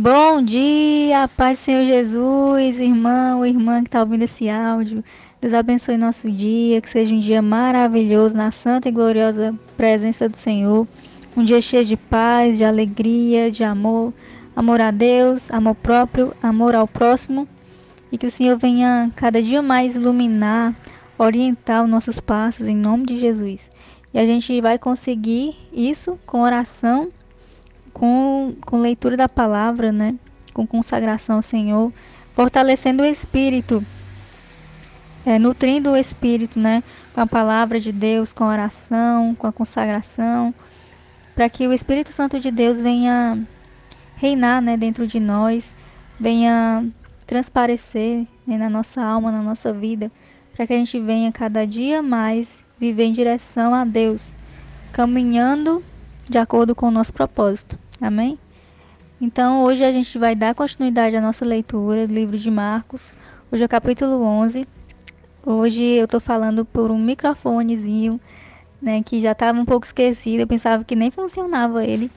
Bom dia, paz do Senhor Jesus, irmão ou irmã que está ouvindo esse áudio. Deus abençoe nosso dia, que seja um dia maravilhoso na santa e gloriosa presença do Senhor. Um dia cheio de paz, de alegria, de amor, amor a Deus, amor próprio, amor ao próximo. E que o Senhor venha cada dia mais iluminar, orientar os nossos passos em nome de Jesus. E a gente vai conseguir isso com oração, com leitura da palavra, né? Com consagração ao Senhor, fortalecendo o espírito, nutrindo o espírito, né? Com a palavra de Deus, com a oração, com a consagração, para que o Espírito Santo de Deus venha reinar, né? Dentro de nós, venha transparecer, né, na nossa alma, na nossa vida, para que a gente venha cada dia mais viver em direção a Deus, caminhando de acordo com o nosso propósito. Amém? Então, hoje a gente vai dar continuidade à nossa leitura do livro de Marcos. Hoje é o capítulo 11. Hoje eu estou falando por um microfonezinho, né, que já estava um pouco esquecido. Eu pensava que nem funcionava ele.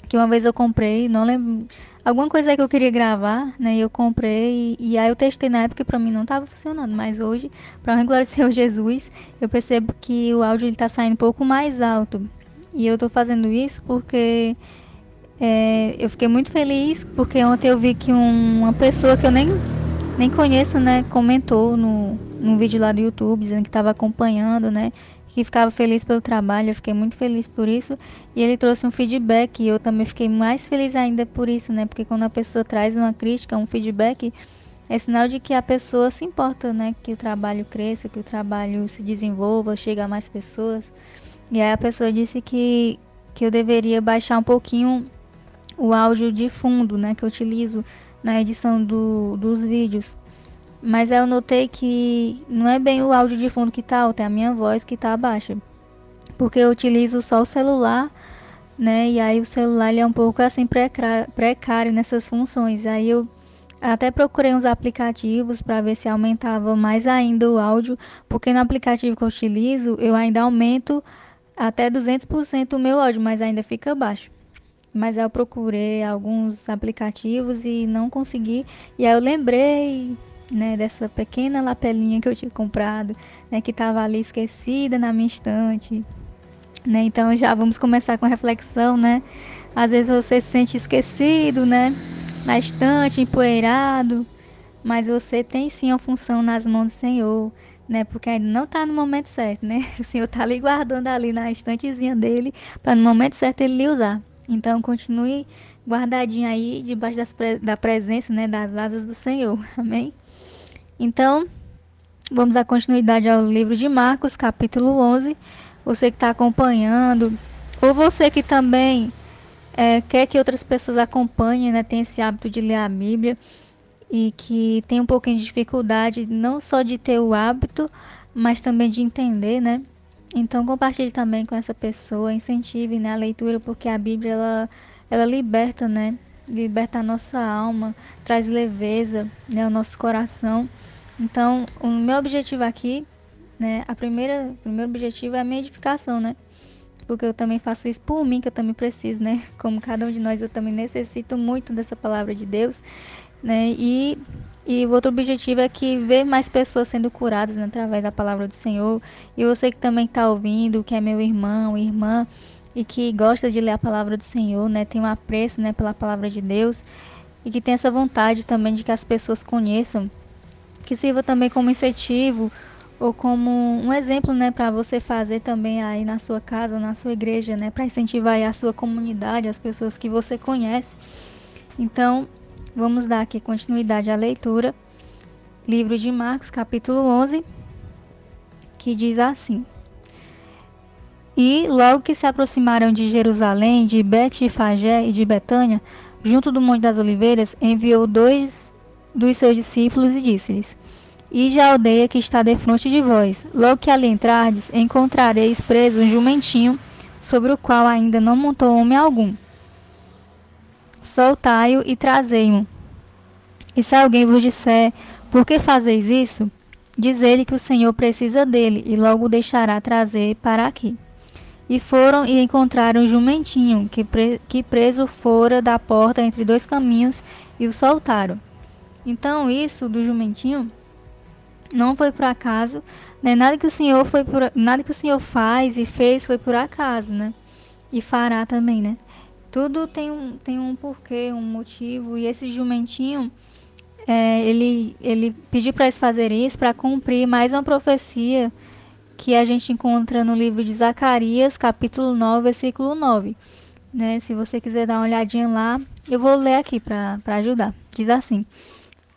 Que uma vez eu comprei, não lembro, alguma coisa que eu queria gravar, né, eu comprei e aí eu testei na época e para mim não estava funcionando. Mas hoje, para honra e glória do Senhor Jesus, eu percebo que o áudio está saindo um pouco mais alto. E eu estou fazendo isso porque eu fiquei muito feliz porque ontem eu vi que uma pessoa que eu nem conheço, né, comentou no vídeo lá do YouTube, dizendo que estava acompanhando, né, que ficava feliz pelo trabalho. Eu fiquei muito feliz por isso. E ele trouxe um feedback e eu também fiquei mais feliz ainda por isso, né, porque quando a pessoa traz uma crítica, um feedback, é sinal de que a pessoa se importa, né, que o trabalho cresça, que o trabalho se desenvolva, chegue a mais pessoas. E aí a pessoa disse que eu deveria baixar um pouquinho o áudio de fundo, né, que eu utilizo na edição dos vídeos. Mas aí eu notei que não é bem o áudio de fundo que tá alto, é a minha voz que tá baixa. Porque eu utilizo só o celular, né, e aí o celular ele é um pouco assim precário nessas funções. Aí eu até procurei uns aplicativos para ver se aumentava mais ainda o áudio, porque no aplicativo que eu utilizo, eu ainda aumento até 200% o meu áudio, mas ainda fica baixo. Mas aí eu procurei alguns aplicativos e não consegui. E aí eu lembrei, né, dessa pequena lapelinha que eu tinha comprado, né, que estava ali esquecida na minha estante, né? Então já vamos começar com a reflexão, né? Às vezes você se sente esquecido, né, na estante, empoeirado, mas você tem sim a função nas mãos do Senhor, né? Porque ainda não está no momento certo, né? O Senhor está ali guardando ali na estantezinha dele para no momento certo ele lhe usar. Então continue guardadinho aí debaixo da presença, né, das asas do Senhor. Amém? Então, vamos dar continuidade ao livro de Marcos, capítulo 11. Você que está acompanhando, ou você que também quer que outras pessoas acompanhem, né, tem esse hábito de ler a Bíblia e que tem um pouquinho de dificuldade, não só de ter o hábito, mas também de entender, né? Então compartilhe também com essa pessoa, incentive, né, a leitura, porque a Bíblia ela liberta, né? Liberta a nossa alma, traz leveza, né, ao nosso coração. Então, o meu objetivo aqui, né, o primeiro objetivo é a minha edificação, né? Porque eu também faço isso por mim, que eu também preciso, né? Como cada um de nós, eu também necessito muito dessa palavra de Deus, né? E o outro objetivo é que ver mais pessoas sendo curadas, né, através da palavra do Senhor. E você que também está ouvindo, que é meu irmão, irmã, e que gosta de ler a palavra do Senhor, né, tem um apreço, né, pela palavra de Deus, e que tem essa vontade também de que as pessoas conheçam, que sirva também como incentivo ou como um exemplo, né, para você fazer também aí na sua casa, na sua igreja, né, para incentivar aí a sua comunidade, as pessoas que você conhece. Então, vamos dar aqui continuidade à leitura. Livro de Marcos, capítulo 11, que diz assim: E logo que se aproximaram de Jerusalém, de Betfagé e de Betânia, junto do Monte das Oliveiras, enviou dois dos seus discípulos e disse-lhes: Ide à aldeia que está defronte de vós. Logo que ali entrardes, encontrareis preso um jumentinho, sobre o qual ainda não montou homem algum. Soltai-o e trazei-mo. E se alguém vos disser: Por que fazeis isso? Diz ele que o Senhor precisa dele e logo o deixará trazer para aqui. E foram e encontraram o jumentinho, que preso fora da porta entre dois caminhos, e o soltaram. Então isso do jumentinho não foi por acaso, né? Nada que o Senhor faz e fez foi por acaso, né? E fará também, né? Tudo tem um porquê, um motivo. E esse jumentinho, ele pediu para eles fazerem isso para cumprir mais uma profecia que a gente encontra no livro de Zacarias, capítulo 9, versículo 9. Né? Se você quiser dar uma olhadinha lá, eu vou ler aqui para ajudar. Diz assim: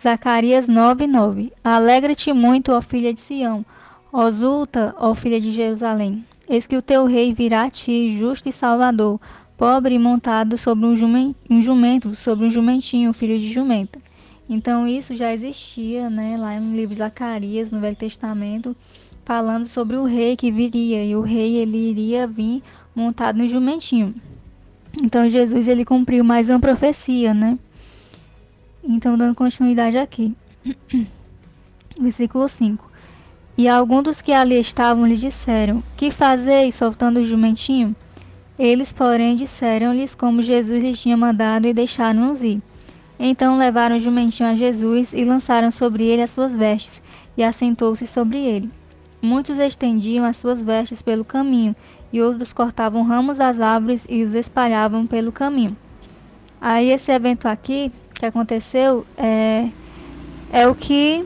Zacarias 9:9. Alegra-te muito, ó filha de Sião, exulta, ó filha de Jerusalém. Eis que o teu rei virá a ti, justo e salvador, pobre e montado sobre um jumento, sobre um jumentinho, filho de jumenta. Então isso já existia, né, lá no livro de Zacarias, no Velho Testamento, falando sobre o rei que viria, e o rei ele iria vir montado no jumentinho. Então Jesus ele cumpriu mais uma profecia, né? Então dando continuidade aqui. Versículo 5. E alguns dos que ali estavam lhe disseram: Que fazeis soltando o jumentinho? Eles, porém, disseram-lhes como Jesus lhes tinha mandado e deixaram-nos ir. Então levaram o jumentinho a Jesus e lançaram sobre ele as suas vestes, e assentou-se sobre ele. Muitos estendiam as suas vestes pelo caminho, e outros cortavam ramos das árvores e os espalhavam pelo caminho. Aí esse evento aqui que aconteceu é o que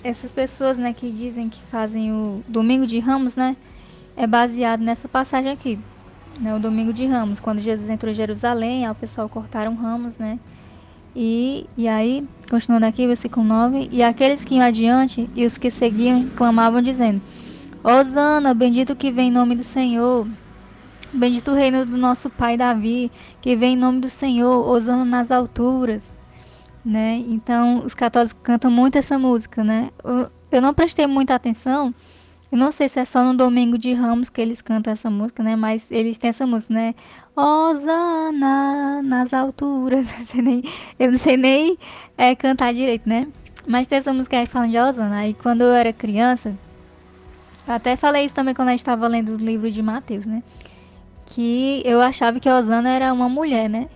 essas pessoas, né, que dizem que fazem o Domingo de Ramos, né, é baseado nessa passagem aqui, né, o Domingo de Ramos, quando Jesus entrou em Jerusalém, aí o pessoal cortaram ramos, né, e aí, continuando aqui, versículo 9, e aqueles que iam adiante e os que seguiam clamavam dizendo: Hosana, bendito que vem em nome do Senhor, bendito o reino do nosso pai Davi, que vem em nome do Senhor, Hosana nas alturas, né? Então, os católicos cantam muito essa música, né? Eu não prestei muita atenção, eu não sei se é só no Domingo de Ramos que eles cantam essa música, né? Mas eles têm essa música, né? Hosana nas alturas. Eu não sei nem cantar direito, né? Mas tem essa música aí falando de Hosana. Aí quando eu era criança, eu até falei isso também quando a gente estava lendo o livro de Mateus, né? Que eu achava que Hosana era uma mulher, né?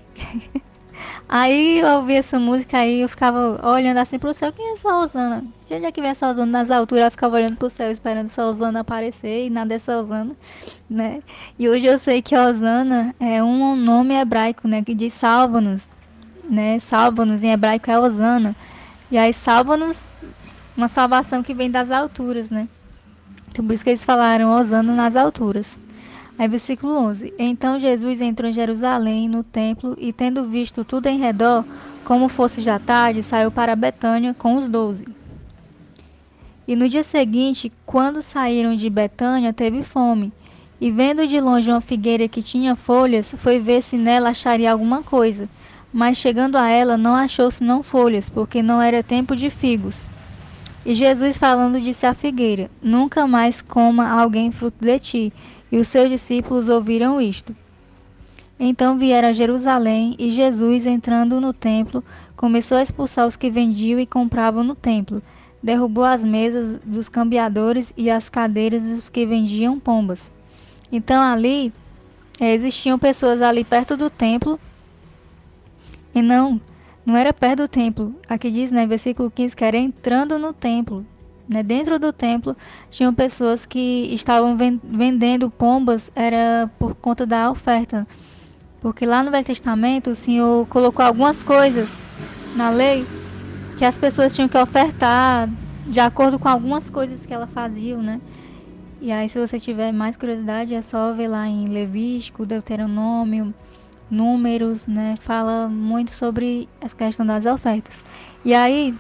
Aí eu ouvi essa música aí, eu ficava olhando assim pro céu, quem é essa Osana? De onde é que vem essa Osana nas alturas? Eu ficava olhando pro céu, esperando essa Osana aparecer e nada dessa Osana, né? E hoje eu sei que Osana é um nome hebraico, né? Que diz salva-nos, né? Salva-nos em hebraico é Osana. E aí salva-nos, uma salvação que vem das alturas, né? Então por isso que eles falaram Osana nas alturas. Aí versículo 11. Então Jesus entrou em Jerusalém, no templo, e tendo visto tudo em redor, como fosse já tarde, saiu para Betânia com os 12. E no dia seguinte, quando saíram de Betânia, teve fome. E vendo de longe uma figueira que tinha folhas, foi ver se nela acharia alguma coisa. Mas chegando a ela, não achou senão folhas, porque não era tempo de figos. E Jesus falando disse à figueira: Nunca mais coma alguém fruto de ti. E os seus discípulos ouviram isto. Então vieram a Jerusalém, e Jesus, entrando no templo, começou a expulsar os que vendiam e compravam no templo. Derrubou as mesas dos cambiadores e as cadeiras dos que vendiam pombas. Então ali existiam pessoas ali perto do templo, e não era perto do templo. Aqui diz, né, versículo 15, que era entrando no templo. Né? Dentro do templo tinham pessoas que estavam vendendo pombas, era por conta da oferta. Porque lá no Velho Testamento o Senhor colocou algumas coisas na lei que as pessoas tinham que ofertar de acordo com algumas coisas que elas faziam, né? E aí, se você tiver mais curiosidade, é só ver lá em Levítico, Deuteronômio, Números, né? Fala muito sobre essa questão das ofertas. E aí,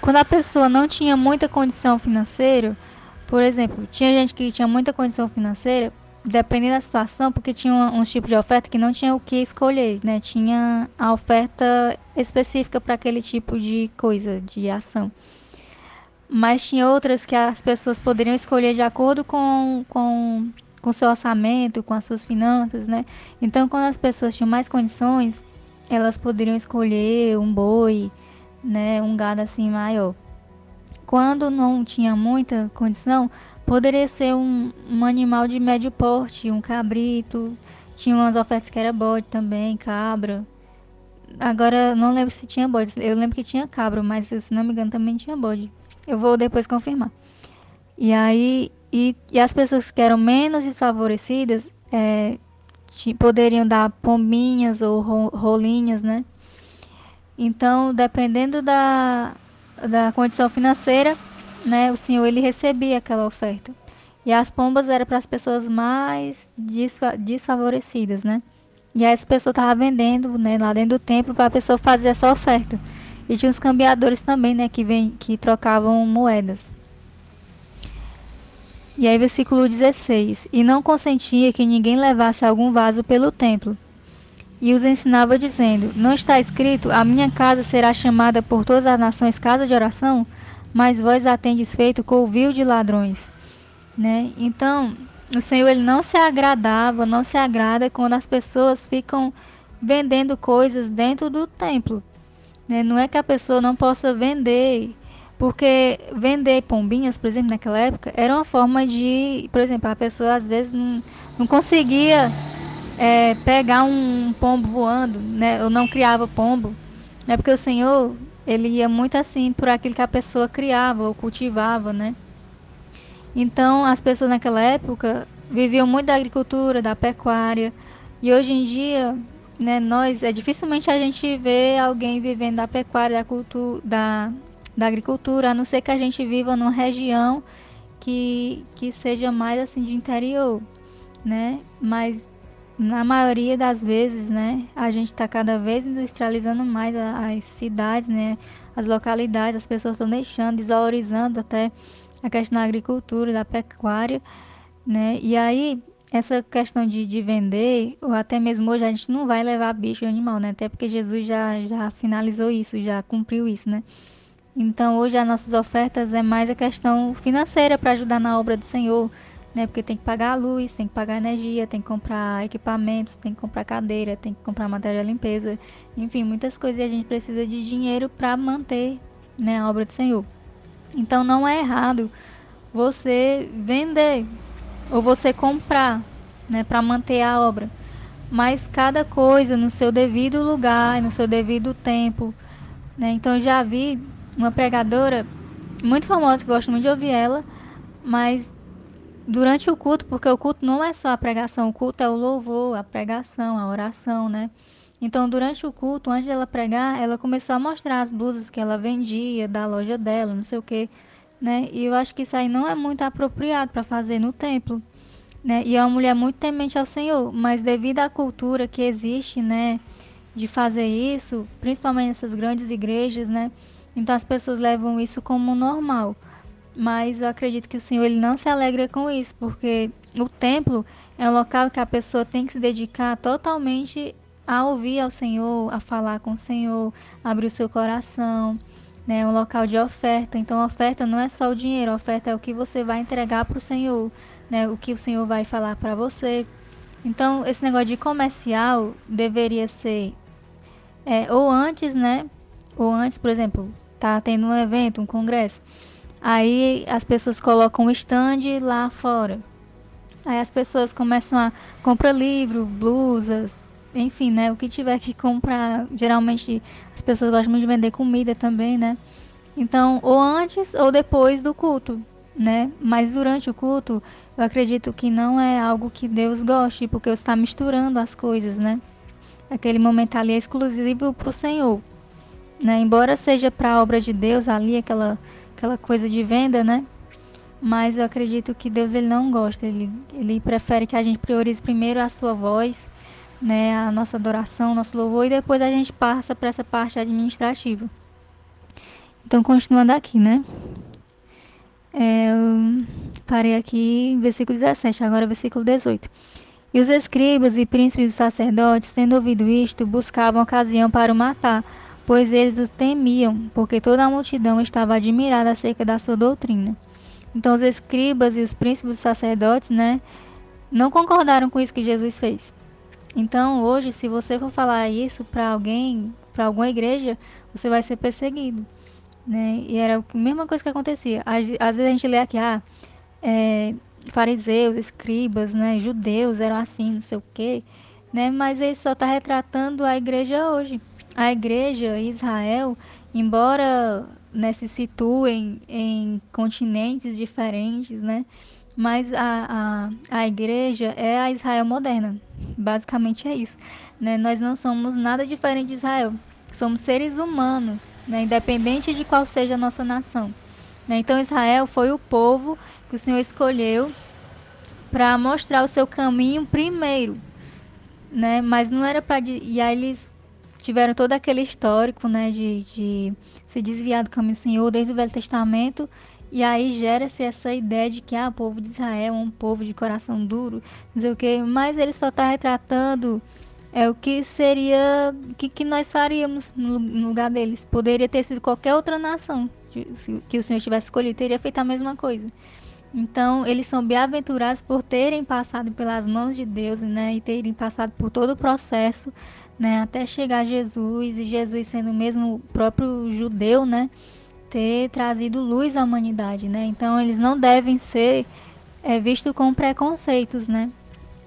quando a pessoa não tinha muita condição financeira, por exemplo, tinha gente que tinha muita condição financeira, dependendo da situação, porque tinha uns tipos de oferta que não tinha o que escolher, né? Tinha a oferta específica para aquele tipo de coisa, de ação. Mas tinha outras que as pessoas poderiam escolher de acordo com seu orçamento, com as suas finanças, né? Então, quando as pessoas tinham mais condições, elas poderiam escolher um boi, né, um gado assim maior. Quando não tinha muita condição, Poderia ser um animal de médio porte, um cabrito. Tinha umas ofertas que era bode também, cabra. Agora, não lembro se tinha bode. Eu lembro que tinha cabra, mas se não me engano também tinha bode. Eu vou depois confirmar. E aí, e as pessoas que eram menos desfavorecidas poderiam dar pombinhas ou rolinhas, né? Então, dependendo da condição financeira, né, o senhor ele recebia aquela oferta. E as pombas eram para as pessoas mais desfavorecidas, né? E aí as pessoas estavam vendendo, né, lá dentro do templo para a pessoa fazer essa oferta. E tinha os cambiadores também, né, que trocavam moedas. E aí versículo 16. E não consentia que ninguém levasse algum vaso pelo templo. E os ensinava dizendo: Não está escrito, a minha casa será chamada por todas as nações casa de oração? Mas vós a tendes feito covil de ladrões. Né? Então, o Senhor ele não se agradava, não se agrada quando as pessoas ficam vendendo coisas dentro do templo. Né? Não é que a pessoa não possa vender, porque vender pombinhas, por exemplo, naquela época, era uma forma de, por exemplo, a pessoa às vezes não conseguia pegar um pombo voando, né? Eu não criava pombo, né? Porque o Senhor ele ia muito assim por aquilo que a pessoa criava ou cultivava, né? Então as pessoas naquela época viviam muito da agricultura, da pecuária, e hoje em dia, né? Nós dificilmente a gente vê alguém vivendo da pecuária, da cultura, da agricultura, a não ser que a gente viva numa região que seja mais assim de interior, né? Mas na maioria das vezes, né, a gente está cada vez industrializando mais as cidades, né, as localidades, as pessoas estão deixando, desvalorizando até a questão da agricultura, da pecuária, né, e aí essa questão de vender, ou até mesmo hoje a gente não vai levar bicho animal, né, até porque Jesus já finalizou isso, já cumpriu isso, né. Então hoje as nossas ofertas é mais a questão financeira para ajudar na obra do Senhor, né? Porque tem que pagar a luz, tem que pagar a energia, tem que comprar equipamentos, tem que comprar cadeira, tem que comprar material de limpeza, enfim, muitas coisas e a gente precisa de dinheiro para manter, né, a obra do Senhor. Então não é errado você vender ou você comprar, né, para manter a obra, mas cada coisa no seu devido lugar, no seu devido tempo, né? Então eu já vi uma pregadora muito famosa, que eu gosto muito de ouvir ela, mas durante o culto, porque o culto não é só a pregação, o culto é o louvor, a pregação, a oração, né? Então, durante o culto, antes dela pregar, ela começou a mostrar as blusas que ela vendia da loja dela, não sei o quê, né? E eu acho que isso aí não é muito apropriado para fazer no templo, né? E é uma mulher muito temente ao Senhor, mas devido à cultura que existe, né, de fazer isso, principalmente nessas grandes igrejas, né? Então as pessoas levam isso como normal. Mas eu acredito que o Senhor ele não se alegra com isso, porque o templo é um local que a pessoa tem que se dedicar totalmente a ouvir ao Senhor, a falar com o Senhor, abrir o seu coração, né? É um local de oferta. Então a oferta não é só o dinheiro, a oferta é o que você vai entregar para o Senhor, né? O que o Senhor vai falar para você. Então esse negócio de comercial deveria ser ou antes, né? Ou antes, por exemplo, tá tendo um evento, um congresso. Aí as pessoas colocam um stand lá fora. Aí as pessoas começam a comprar livro, blusas, enfim, né? O que tiver que comprar. Geralmente as pessoas gostam muito de vender comida também, né? Então, ou antes ou depois do culto, né? Mas durante o culto, eu acredito que não é algo que Deus goste, porque você está misturando as coisas, né? Aquele momento ali é exclusivo para o Senhor, né? Embora seja para a obra de Deus ali, aquela coisa de venda, né? Mas eu acredito que Deus ele não gosta, ele prefere que a gente priorize primeiro a sua voz, né, a nossa adoração, nosso louvor, e depois a gente passa para essa parte administrativa. Então, continuando aqui, né? Eu parei aqui em versículo 17, agora versículo 18. E os escribas e príncipes dos sacerdotes, tendo ouvido isto, buscavam ocasião para o matar, pois eles o temiam, porque toda a multidão estava admirada acerca da sua doutrina. Então os escribas e os príncipes dos sacerdotes, né, não concordaram com isso que Jesus fez. Então hoje, se você for falar isso para alguém, para alguma igreja, você vai ser perseguido, né? E era a mesma coisa que acontecia. Às vezes a gente lê aqui, fariseus, escribas, né, judeus eram assim, não sei o quê, né? Mas ele só está retratando a igreja hoje. A igreja Israel, embora, né, se situem em continentes diferentes, né? Mas a igreja é a Israel moderna. Basicamente é isso, né? Nós não somos nada diferente de Israel. Somos seres humanos, né? Independente de qual seja a nossa nação. Né? Então Israel foi o povo que o Senhor escolheu para mostrar o seu caminho primeiro, né? Mas não era para e aí eles tiveram todo aquele histórico, né, de se desviar do caminho do Senhor desde o Velho Testamento. E aí gera-se essa ideia de que o povo de Israel é um povo de coração duro, não sei o que, mas ele só está retratando o que seria, que nós faríamos no lugar deles. Poderia ter sido qualquer outra nação que o Senhor tivesse escolhido, teria feito a mesma coisa. Então, eles são bem-aventurados por terem passado pelas mãos de Deus, né, e terem passado por todo o processo, né, até chegar a Jesus, e Jesus sendo mesmo o próprio judeu, né, ter trazido luz à humanidade, né. Então, eles não devem ser vistos com preconceitos, né.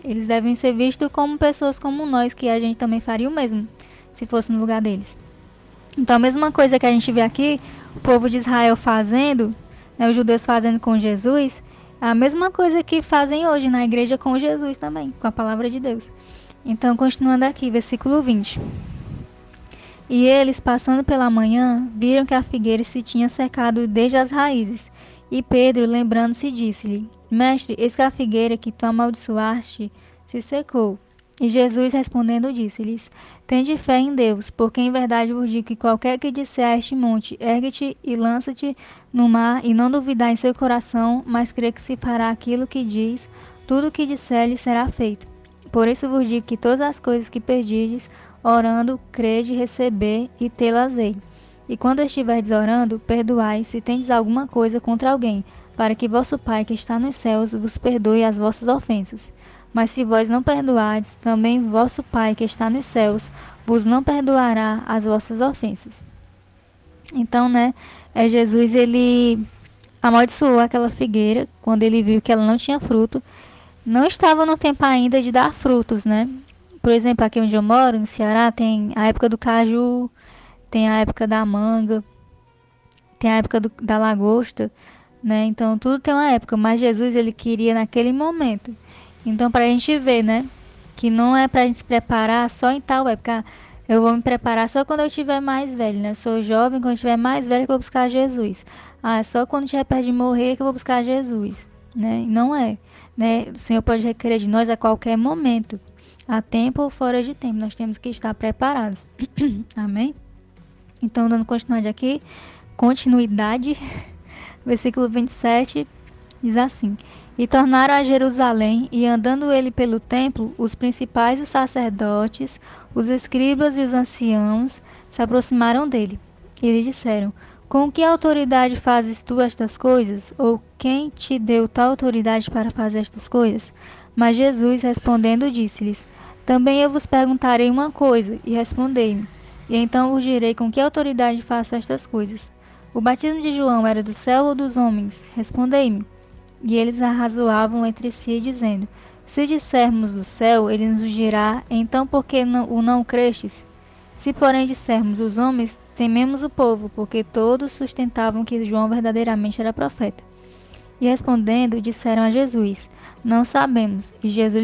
Eles devem ser vistos como pessoas como nós, que a gente também faria o mesmo, se fosse no lugar deles. Então, a mesma coisa que a gente vê aqui, o povo de Israel fazendo, né, os judeus fazendo com Jesus, é a mesma coisa que fazem hoje na igreja com Jesus também, com a palavra de Deus. Então, continuando aqui, versículo 20. E eles, passando pela manhã, viram que a figueira se tinha secado desde as raízes. E Pedro, lembrando-se, disse-lhe: Mestre, eis que a figueira que tu amaldiçoaste se secou. E Jesus, respondendo, disse-lhes: Tende fé em Deus, porque em verdade vos digo que qualquer que disser a este monte, ergue-te e lança-te no mar, e não duvidar em seu coração, mas crê que se fará aquilo que diz, tudo o que disser lhe será feito. Por isso vos digo que todas as coisas que pedirdes, orando, crede, receber e tê-las-ei. E quando estiverdes orando, perdoai se tendes alguma coisa contra alguém, para que vosso Pai que está nos céus vos perdoe as vossas ofensas. Mas se vós não perdoardes, também vosso Pai que está nos céus vos não perdoará as vossas ofensas. Então, né, Jesus, ele amaldiçoou aquela figueira quando ele viu que ela não tinha fruto. Não estava no tempo ainda de dar frutos, né? Por exemplo, aqui onde eu moro, no Ceará, tem a época do caju, tem a época da manga, tem a época da lagosta, né? Então tudo tem uma época, mas Jesus ele queria naquele momento. Então para a gente ver, né? Que não é para a gente se preparar só em tal época. Eu vou me preparar só quando eu estiver mais velho, né? Sou jovem, quando eu estiver mais velho que eu vou buscar Jesus. Só quando estiver perto de morrer que eu vou buscar Jesus, né? Não é, né? O Senhor pode requerer de nós a qualquer momento, a tempo ou fora de tempo. Nós temos que estar preparados. Amém? Então, dando continuidade, versículo 27 diz assim: E tornaram a Jerusalém, e andando ele pelo templo, os principais os sacerdotes, os escribas e os anciãos se aproximaram dele. E lhe disseram: Com que autoridade fazes tu estas coisas? Ou quem te deu tal autoridade para fazer estas coisas? Mas Jesus, respondendo, disse-lhes: Também eu vos perguntarei uma coisa, e respondei-me. E então vos direi com que autoridade faço estas coisas. O batismo de João era do céu ou dos homens? Respondei-me. E eles arrazoavam entre si, dizendo: Se dissermos do céu, ele nos dirá: Então por que o não crestes? Se porém dissermos dos homens, tememos o povo, porque todos sustentavam que João verdadeiramente era profeta. E respondendo, disseram a Jesus: Não sabemos. E Jesus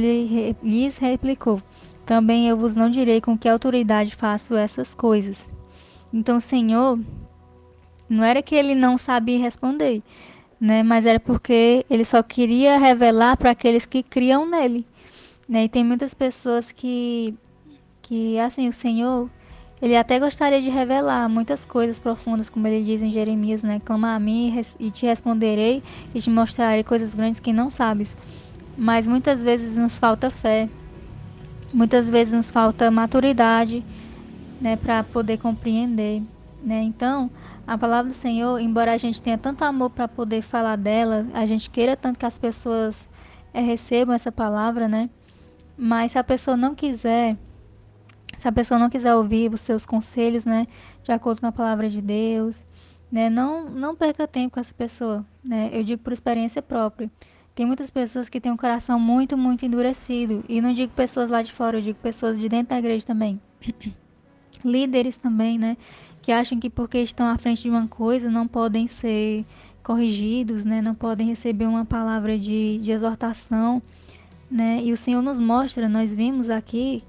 lhes replicou: Também eu vos não direi com que autoridade faço essas coisas. Então, o Senhor, não era que ele não sabia responder, né? Mas era porque ele só queria revelar para aqueles que criam nele, né? E tem muitas pessoas que assim, o Senhor, ele até gostaria de revelar muitas coisas profundas, como ele diz em Jeremias, né? Clama a mim e te responderei e te mostrarei coisas grandes que não sabes. Mas muitas vezes nos falta fé, muitas vezes nos falta maturidade, né, para poder compreender, né? Então, a palavra do Senhor, embora a gente tenha tanto amor para poder falar dela, a gente queira tanto que as pessoas recebam essa palavra, né? Mas se a pessoa não quiser, se a pessoa não quiser ouvir os seus conselhos, né, de acordo com a palavra de Deus, né? Não perca tempo com essa pessoa, né? Eu digo por experiência própria. Tem muitas pessoas que têm um coração muito, muito endurecido. E não digo pessoas lá de fora, eu digo pessoas de dentro da igreja também. Líderes também, né? Que acham que porque estão à frente de uma coisa não podem ser corrigidos, né? Não podem receber uma palavra de exortação, né? E o Senhor nos mostra, nós vimos aqui,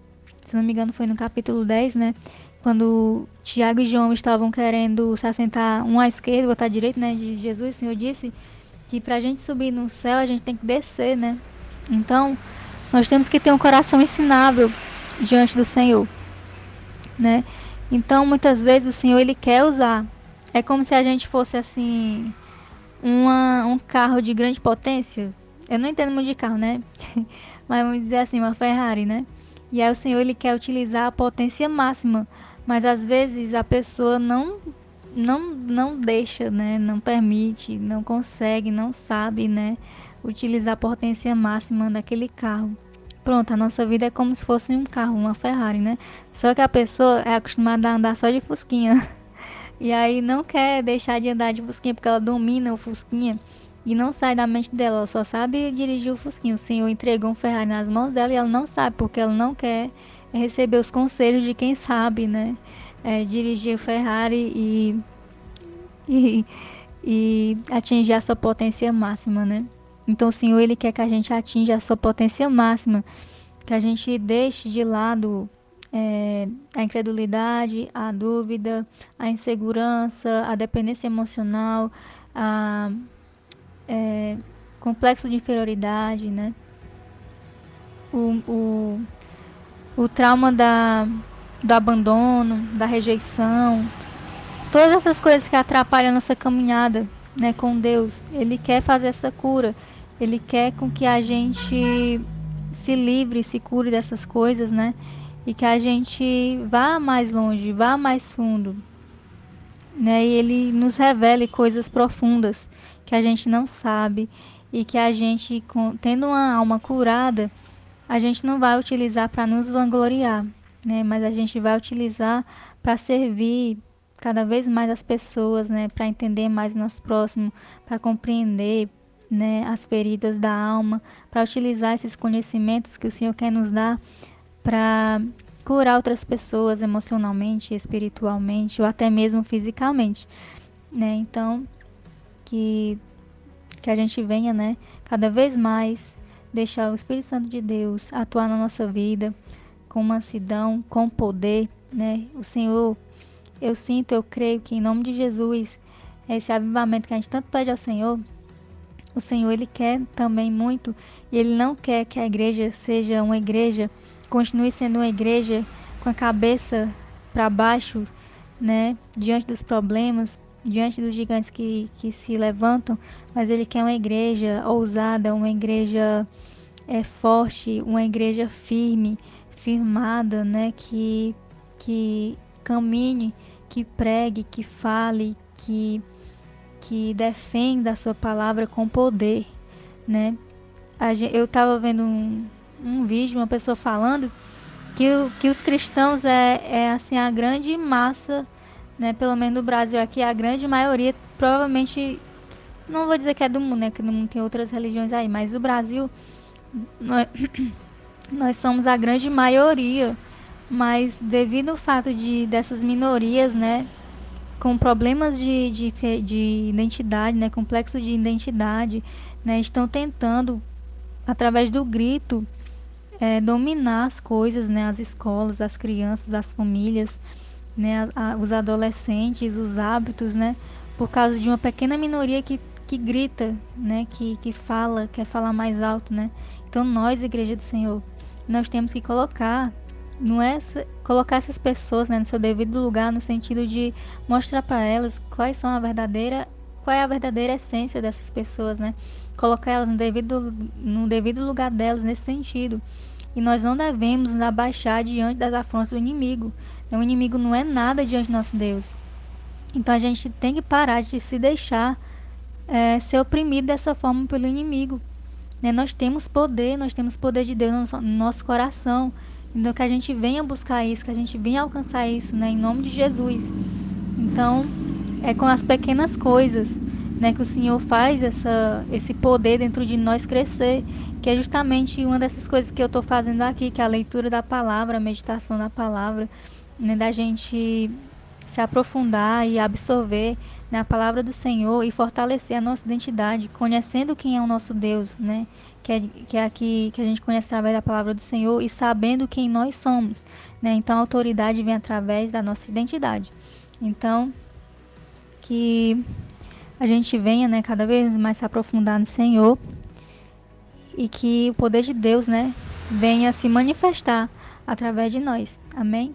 se não me engano foi no capítulo 10, né? Quando Tiago e João estavam querendo se assentar um à esquerda, outro à direita, né? De Jesus, o Senhor disse que pra gente subir no céu, a gente tem que descer, né? Então, nós temos que ter um coração ensinável diante do Senhor, né? Então, muitas vezes o Senhor ele quer usar. É como se a gente fosse assim, um carro de grande potência. Eu não entendo muito de carro, né? Mas vamos dizer assim, uma Ferrari, né? E aí o Senhor ele quer utilizar a potência máxima, mas às vezes a pessoa não deixa, né? Não permite, não consegue, não sabe, né? Utilizar a potência máxima daquele carro. Pronto, a nossa vida é como se fosse um carro, uma Ferrari, né? Só que a pessoa é acostumada a andar só de fusquinha. E aí não quer deixar de andar de fusquinha porque ela domina o fusquinha e não sai da mente dela, ela só sabe dirigir o fusquinha. O Senhor entregou um Ferrari nas mãos dela e ela não sabe porque ela não quer receber os conselhos de quem sabe, né? Dirigir o Ferrari e, e atingir a sua potência máxima, né? Então o Senhor ele quer que a gente atinja a sua potência máxima, que a gente deixe de lado a incredulidade, a dúvida, a insegurança, a dependência emocional, a complexo de inferioridade, né? O, o, o trauma do abandono, da rejeição, todas essas coisas que atrapalham a nossa caminhada, né, com Deus. Ele quer fazer essa cura. Ele quer com que a gente se livre, se cure dessas coisas, né? E que a gente vá mais longe, vá mais fundo, né? E ele nos revele coisas profundas que a gente não sabe e que a gente, tendo uma alma curada, a gente não vai utilizar para nos vangloriar, né? Mas a gente vai utilizar para servir cada vez mais as pessoas, né? Para entender mais o nosso próximo, para compreender, né? As feridas da alma, para utilizar esses conhecimentos que o Senhor quer nos dar para curar outras pessoas emocionalmente, espiritualmente ou até mesmo fisicamente, né? Então, que que a gente venha, né, cada vez mais deixar o Espírito Santo de Deus atuar na nossa vida com mansidão, com poder, né? O Senhor, eu sinto, eu creio que em nome de Jesus, esse avivamento que a gente tanto pede ao Senhor, o Senhor ele quer também muito e ele não quer que a igreja seja uma igreja, continue sendo uma igreja com a cabeça para baixo, né, diante dos problemas, diante dos gigantes que se levantam, mas ele quer uma igreja ousada, uma igreja forte, uma igreja firme, firmada, né, que caminhe, que pregue, que fale, que defenda a sua palavra com poder, né? Eu estava vendo um vídeo, uma pessoa falando que os cristãos é assim a grande massa, né? Pelo menos no Brasil aqui, a grande maioria, provavelmente, não vou dizer que é do mundo, né? Que no mundo tem outras religiões aí, mas o Brasil, nós somos a grande maioria, mas devido ao fato dessas minorias, né? Com problemas de identidade, né? Complexo de identidade, né? Estão tentando, através do grito, dominar as coisas, né? As escolas, as crianças, as famílias, né? Os adolescentes, os hábitos, né? Por causa de uma pequena minoria que grita, né? Que fala, quer falar mais alto, né? Então nós, Igreja do Senhor, nós temos que colocar, não é colocar essas pessoas, né, no seu devido lugar, no sentido de mostrar para elas qual é a verdadeira essência dessas pessoas, né? Colocar elas no devido lugar delas nesse sentido. E nós não devemos nos abaixar diante das afrontas do inimigo. O inimigo não é nada diante do nosso Deus. Então a gente tem que parar de se deixar ser oprimido dessa forma pelo inimigo. Né? Nós temos poder de Deus no nosso coração. Então que a gente venha buscar isso, que a gente venha alcançar isso, né? Em nome de Jesus. Então é com as pequenas coisas, né, que o Senhor faz esse poder dentro de nós crescer, que é justamente uma dessas coisas que eu estou fazendo aqui, que é a leitura da palavra, a meditação da palavra, né, da gente se aprofundar e absorver, né, a palavra do Senhor e fortalecer a nossa identidade, conhecendo quem é o nosso Deus, né, que é aqui que a gente conhece através da palavra do Senhor e sabendo quem nós somos, né, então a autoridade vem através da nossa identidade. Então, que a gente venha, né, cada vez mais se aprofundar no Senhor e que o poder de Deus, né, venha se manifestar através de nós. Amém?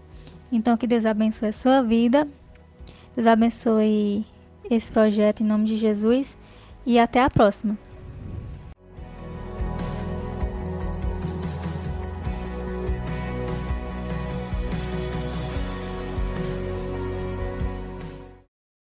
Então, que Deus abençoe a sua vida, Deus abençoe esse projeto em nome de Jesus e até a próxima.